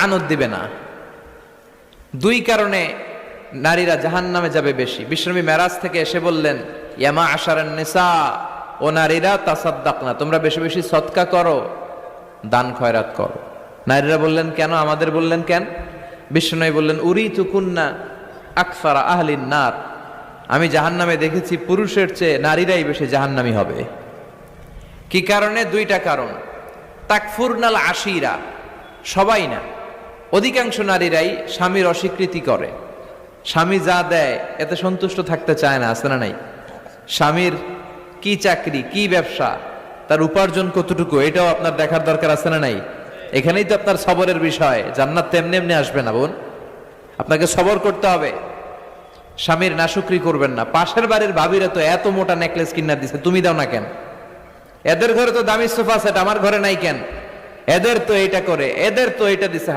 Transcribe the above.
আনন্দ দিবে না। দুই কারণে নারীরা জাহান্নামে যাবে বেশি। বিশ্বনবী মেরাজ থেকে এসে বললেন, ইয়ামা আশারান নিসা, ও নারীরা তাসাদ্দাকনা, তোমরা বেশি বেশি সদকা করো, দান খয়রাত করো। নারীরা বললেন কেন, আমাদের বললেন কেন? বিশ্বনবী বললেন, উরিতু কুন্না আকসারা আহলিন নার, আমি জাহান্নামে দেখেছি পুরুষের চেয়ে নারীরাই বেশি জাহান্নামী হবে। কি কারণে? দুইটা কারণ। তাকফুরনাল আশিরা, সবাই না, অধিকাংশ নারীরাই স্বামীর অস্বীকৃতি করে। স্বামী যা দেয় এতে সন্তুষ্ট থাকতে চায় না, আছে না নাই? স্বামীর কি চাকরি, কি ব্যবসা, তার উপার্জন কতটুকু, এটাও আপনার দেখার দরকার, আছে না নাই? এখানেই তো আপনার সবরের বিষয়। জান্নাত তেমনি এমনি আসবে না বোন, আপনাকে সবর করতে হবে। স্বামীর নাশুকরি করবেন না। পাশের বাড়ির ভাবিরা তো এত মোটা নেকলেস কিনা দিছে, তুমি দাও না কেন? এদের ঘরে তো দামি সোফা সেট, আমার ঘরে নাই কেন? এদের তো এইটা করে, এদের তো এইটা দিছে।